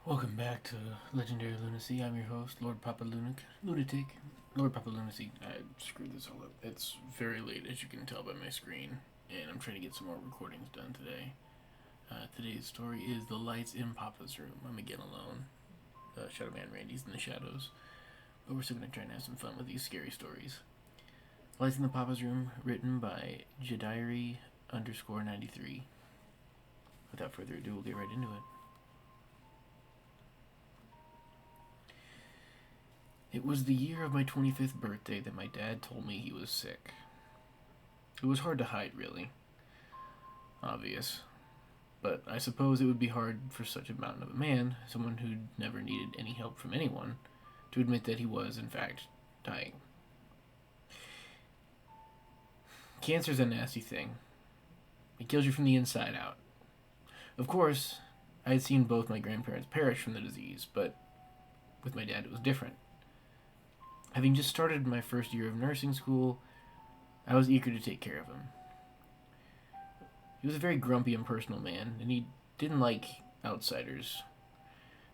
Welcome back to Legendary Lunacy. I'm your host, Lord Papa Lunatic. Lord Papa Lunacy. I screwed this all up. It's very late, as you can tell by my screen, and I'm trying to get some more recordings done today. Today's story is The Lights in Papa's Room. I'm again alone. Shadow Man Randy's in the shadows, but we're still going to try and have some fun with these scary stories. Lights in the Papa's Room, written by Jediary underscore 93. Without further ado, we'll get right into it. It was the year of my 25th birthday that my dad told me he was sick. It was hard to hide, really. Obvious. But I suppose it would be hard for such a mountain of a man, someone who'd never needed any help from anyone, to admit that he was, in fact, dying. Cancer's a nasty thing. It kills you from the inside out. Of course, I had seen both my grandparents perish from the disease, but with my dad it was different. Having just started my first year of nursing school, I was eager to take care of him. He was a very grumpy and personal man, and he didn't like outsiders.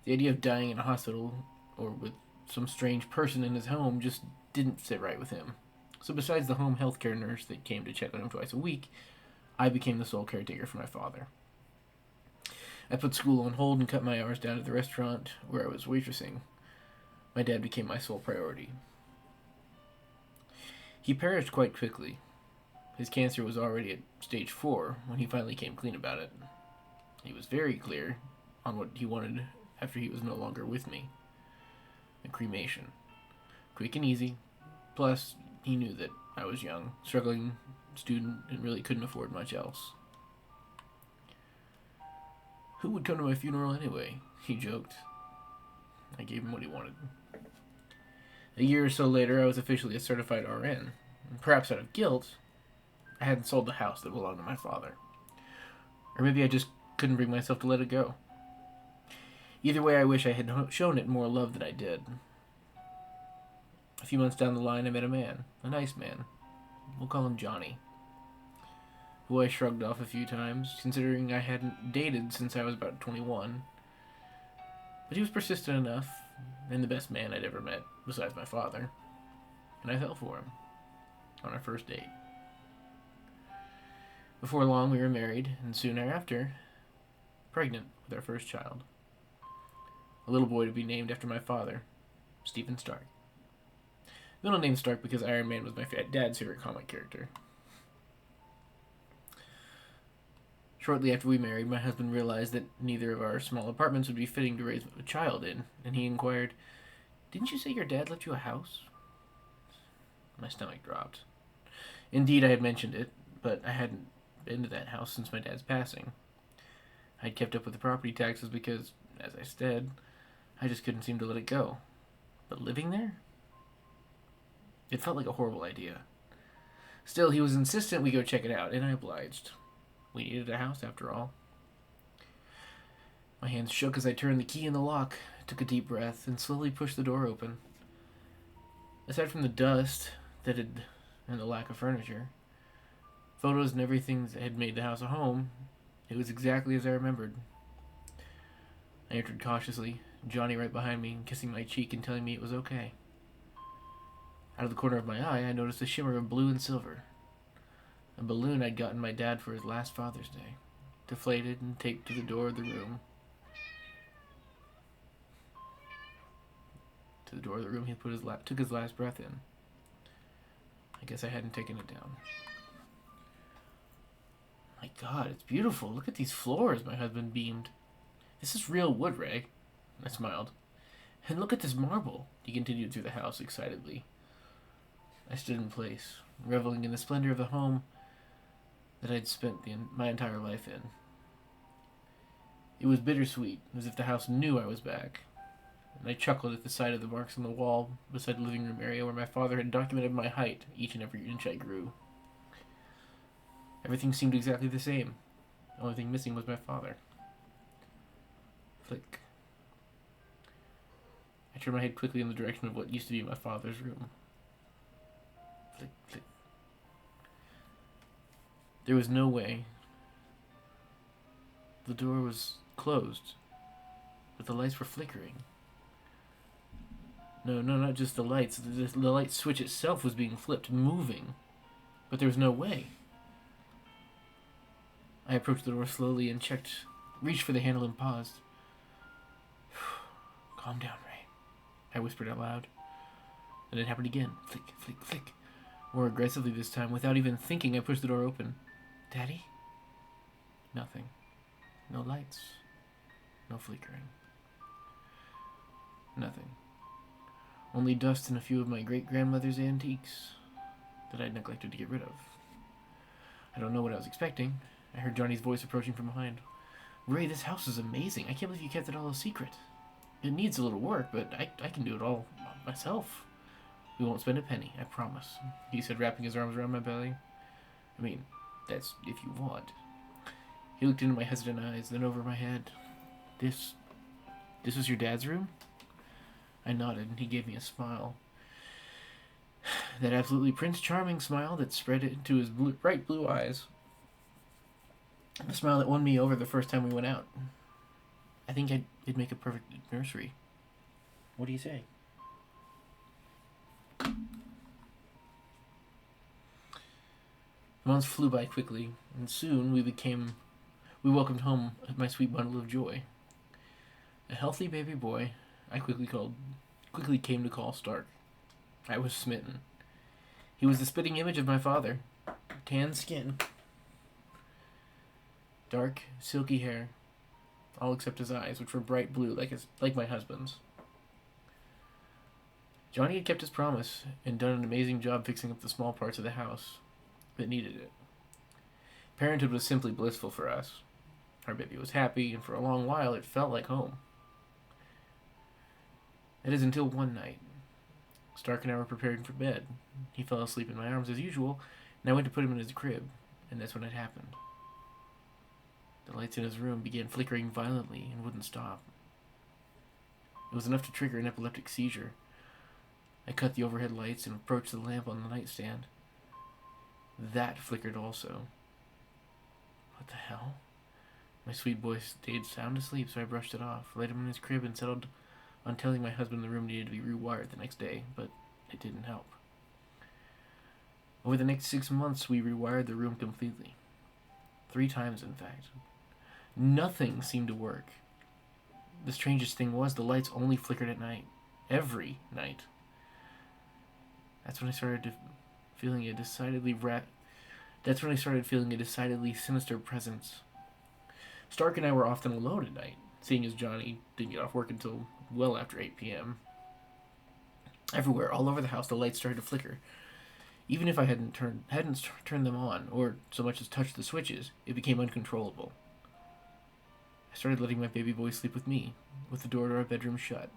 The idea of dying in a hospital or with some strange person in his home just didn't sit right with him. So besides the home healthcare nurse that came to check on him twice a week, I became the sole caretaker for my father. I put school on hold and cut my hours down at the restaurant where I was waitressing. My dad became my sole priority. He perished quite quickly. His cancer was already at stage 4 when he finally came clean about it. He was very clear on what he wanted after he was no longer with me. A cremation. Quick and easy. Plus, he knew that I was young, struggling student, and really couldn't afford much else. Who would come to my funeral anyway? He joked. I gave him what he wanted. A year or so later, I was officially a certified RN. And perhaps out of guilt, I hadn't sold the house that belonged to my father. Or maybe I just couldn't bring myself to let it go. Either way, I wish I had shown it more love than I did. A few months down the line, I met a man. A nice man. We'll call him Johnny. Who I shrugged off a few times, considering I hadn't dated since I was about 21. But he was persistent enough, and the best man I'd ever met, besides my father. And I fell for him. On our first date. Before long, we were married, and soon thereafter, pregnant with our first child. A little boy to be named after my father, Stephen Stark. Middle name Stark because Iron Man was my dad's favorite comic character. Shortly after we married, my husband realized that neither of our small apartments would be fitting to raise a child in, and he inquired, "Didn't you say your dad left you a house?" My stomach dropped. Indeed, I had mentioned it, but I hadn't been to that house since my dad's passing. I'd kept up with the property taxes because, as I said, I just couldn't seem to let it go. But living there? It felt like a horrible idea. Still, he was insistent we go check it out, and I obliged. We needed a house, after all. My hands shook as I turned the key in the lock, took a deep breath, and slowly pushed the door open. Aside from the dust and the lack of furniture, photos and everything that had made the house a home, it was exactly as I remembered. I entered cautiously, Johnny right behind me, kissing my cheek and telling me it was okay. Out of the corner of my eye, I noticed a shimmer of blue and silver. A balloon I'd gotten my dad for his last Father's Day, deflated and taped to the door of the room. To the door of the room, he took his last breath in. I guess I hadn't taken it down. My God, it's beautiful. Look at these floors, my husband beamed. This is real wood, Ray. I smiled. And look at this marble, he continued through the house excitedly. I stood in place, reveling in the splendor of the home that I'd spent my entire life in. It was bittersweet, as if the house knew I was back, and I chuckled at the sight of the marks on the wall beside the living room area where my father had documented my height each and every inch I grew. Everything seemed exactly the same. The only thing missing was my father. Flick. I turned my head quickly in the direction of what used to be my father's room. Flick, flick. There was no way. The door was closed. but the lights were flickering. No, not just the lights. The light switch itself was being flipped, moving. But there was no way. I approached the door slowly and reached for the handle and paused. Calm down, Ray, I whispered out loud. And it happened again. Flick, flick, flick. More aggressively this time. Without even thinking, I pushed the door open. Daddy? Nothing. No lights. No flickering. Nothing. Only dust and a few of my great-grandmother's antiques that I'd neglected to get rid of. I don't know what I was expecting. I heard Johnny's voice approaching from behind. Ray, this house is amazing. I can't believe you kept it all a secret. It needs a little work, but I can do it all myself. We won't spend a penny, I promise, he said, wrapping his arms around my belly. I mean, that's if you want. He looked into my hesitant eyes, then over my head. This was your dad's room? I nodded, and he gave me a smile. That absolutely Prince Charming smile that spread into his bright blue eyes. A smile that won me over the first time we went out. I think it'd make a perfect nursery. What do you say? The months flew by quickly, and soon we welcomed home my sweet bundle of joy. A healthy baby boy I quickly came to call Stark. I was smitten. He was the spitting image of my father. Tan skin, dark, silky hair, all except his eyes, which were bright blue like my husband's. Johnny had kept his promise and done an amazing job fixing up the small parts of the house that needed it. Parenthood was simply blissful for us. Our baby was happy, and for a long while it felt like home. That is until one night. Stark and I were preparing for bed. He fell asleep in my arms as usual, and I went to put him in his crib, and that's when it happened. The lights in his room began flickering violently and wouldn't stop. It was enough to trigger an epileptic seizure. I cut the overhead lights and approached the lamp on the nightstand. That flickered also. What the hell? My sweet boy stayed sound asleep, so I brushed it off, laid him in his crib, and settled on telling my husband the room needed to be rewired the next day, but it didn't help. Over the next 6 months, we rewired the room completely. 3 times, in fact. Nothing seemed to work. The strangest thing was the lights only flickered at night. Every night. That's when I started feeling a decidedly sinister presence. Stark and I were often alone at night, seeing as Johnny didn't get off work until well after 8 p.m. Everywhere, all over the house, the lights started to flicker. Even if I hadn't turned them on, or so much as touched the switches, it became uncontrollable. I started letting my baby boy sleep with me, with the door to our bedroom shut.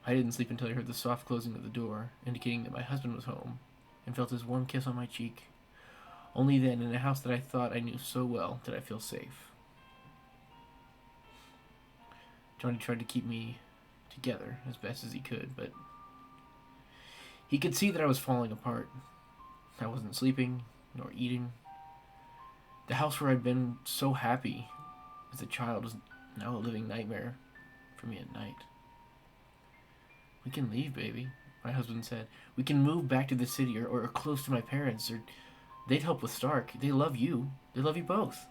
I didn't sleep until I heard the soft closing of the door, indicating that my husband was home, and felt his warm kiss on my cheek. Only then, in a house that I thought I knew so well, did I feel safe. Johnny tried to keep me together as best as he could, but he could see that I was falling apart. I wasn't sleeping, nor eating. The house where I'd been so happy as a child was now a living nightmare for me at night. We can leave, baby, my husband said. We can move back to the city or close to my parents, or they'd help with Stark. They love you. They love you both.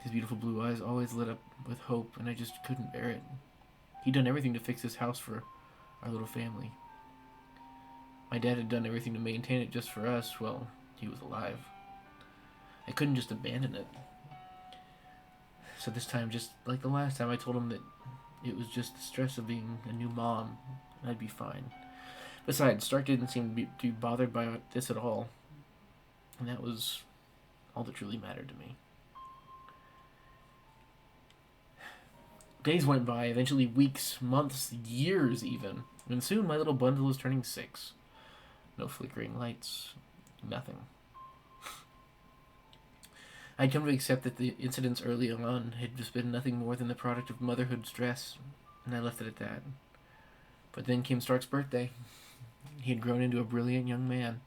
His beautiful blue eyes always lit up with hope, and I just couldn't bear it. He'd done everything to fix this house for our little family. My dad had done everything to maintain it just for us while he was alive. I couldn't just abandon it. So this time, just like the last time, I told him that it was just the stress of being a new mom, and I'd be fine. Besides, Stark didn't seem to be bothered by this at all, and that was all that truly mattered to me. Days went by, eventually weeks, months, years even, and soon my little bundle was turning 6. No flickering lights, nothing. I'd come to accept that the incidents early on had just been nothing more than the product of motherhood stress, and I left it at that. But then came Stark's birthday. He had grown into a brilliant young man.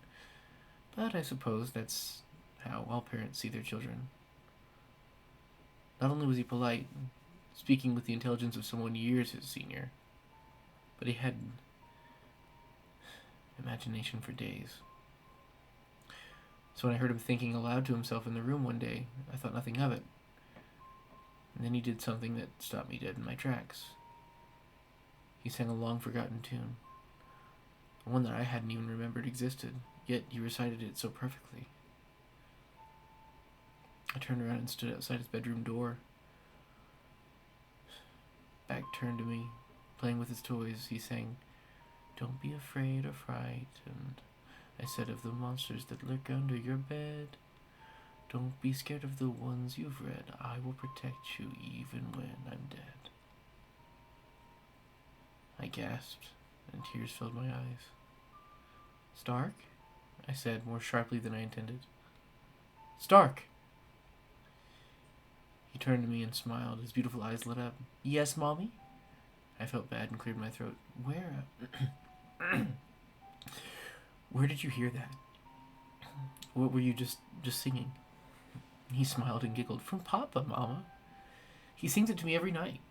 But I suppose that's how all parents see their children. Not only was he polite, speaking with the intelligence of someone years his senior. But he had imagination for days. So when I heard him thinking aloud to himself in the room one day, I thought nothing of it. And then he did something that stopped me dead in my tracks. He sang a long-forgotten tune, one that I hadn't even remembered existed, yet he recited it so perfectly. I turned around and stood outside his bedroom door. Back turned to me, playing with his toys, he sang, "Don't be afraid or frightened," I said, "of the monsters that lurk under your bed. Don't be scared of the ones you've read. I will protect you even when I'm dead." I gasped, and tears filled my eyes. "Stark?" I said, more sharply than I intended. "Stark!" He turned to me and smiled. His beautiful eyes lit up. "Yes, Mommy?" I felt bad and cleared my throat. "Where? Where did you hear that? What were you just singing?" He smiled and giggled. "From Papa, Mama. He sings it to me every night.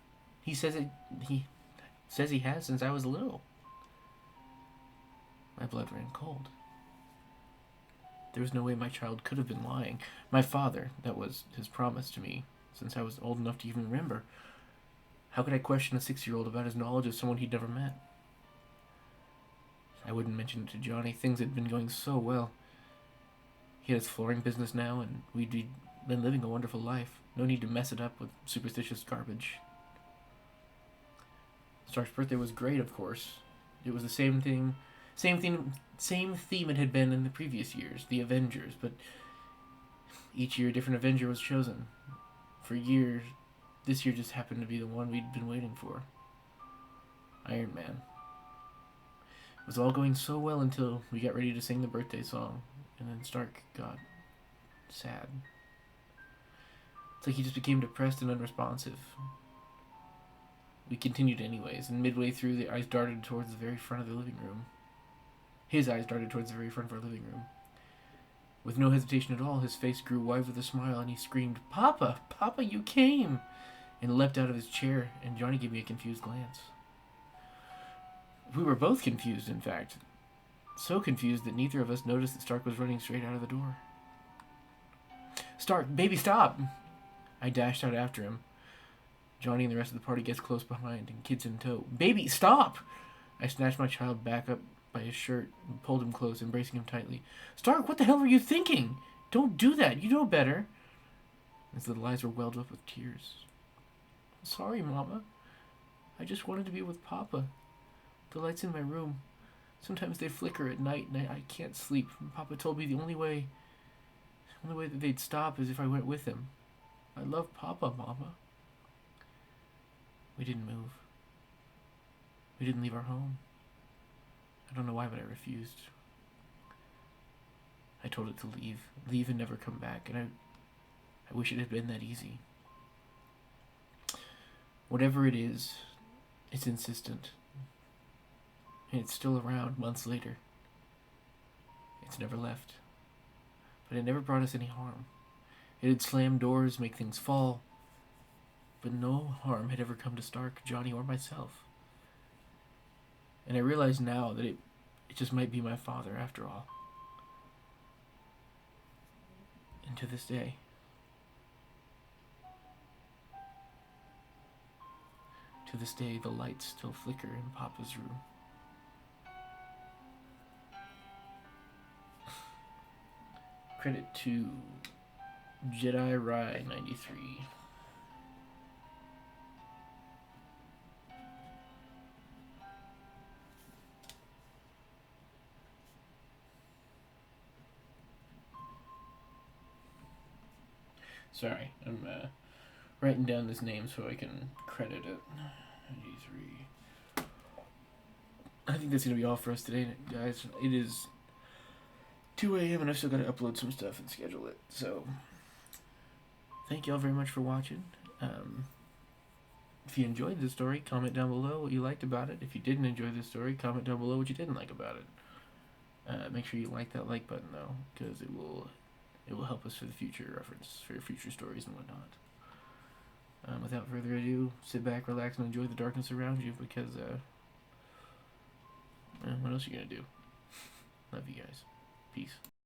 He says he has since I was little." My blood ran cold. There was no way my child could have been lying. My father, that was his promise to me since I was old enough to even remember. How could I question a 6-year-old about his knowledge of someone he'd never met? I wouldn't mention it to Johnny. Things had been going so well. He had his flooring business now, and we'd been living a wonderful life. No need to mess it up with superstitious garbage. Stark's birthday was great, of course. It was the same theme it had been in the previous years, the Avengers, but each year a different Avenger was chosen. For years, this year just happened to be the one we'd been waiting for. Iron Man. It was all going so well until we got ready to sing the birthday song, and then Stark got sad. It's like he just became depressed and unresponsive. We continued anyways, and midway through, the eyes darted towards the very front of the living room. His eyes darted towards the very front of our living room. With no hesitation at all, his face grew wide with a smile, and he screamed, "Papa! Papa, you came!" and leapt out of his chair, and Johnny gave me a confused glance. We were both confused, in fact. So confused that neither of us noticed that Stark was running straight out of the door. "Stark, baby, stop!" I dashed out after him. Johnny and the rest of the party gets close behind, and kids in tow. "Baby, stop!" I snatched my child back up by his shirt and pulled him close, embracing him tightly. "Stark, what the hell were you thinking? Don't do that. You know better." His little eyes were welled up with tears. "Sorry, Mama. I just wanted to be with Papa. The lights in my room, sometimes they flicker at night, and I can't sleep. Papa told me the only way that they'd stop is if I went with him. I love Papa, Mama." We didn't move. We didn't leave our home. I don't know why, but I refused. I told it to leave and never come back, and I wish it had been that easy. Whatever it is, it's insistent. And it's still around months later. It's never left. But it never brought us any harm. It'd slam doors, make things fall. But no harm had ever come to Stark, Johnny, or myself. And I realize now that it just might be my father after all. And to this day, the lights still flicker in Papa's room. Credit to Jedi Rye 93. Sorry, I'm writing down this name so I can credit it. 93. I think that's going to be all for us today, guys. It is 2 a.m. and I've still got to upload some stuff and schedule it. So, thank you all very much for watching. If you enjoyed this story, comment down below what you liked about it. If you didn't enjoy this story, comment down below what you didn't like about it. Make sure you like that like button, though, because it will help us for the future reference, for future stories and whatnot. With without further ado, sit back, relax, and enjoy the darkness around you because, what else are you gonna do? Love you guys. Peace.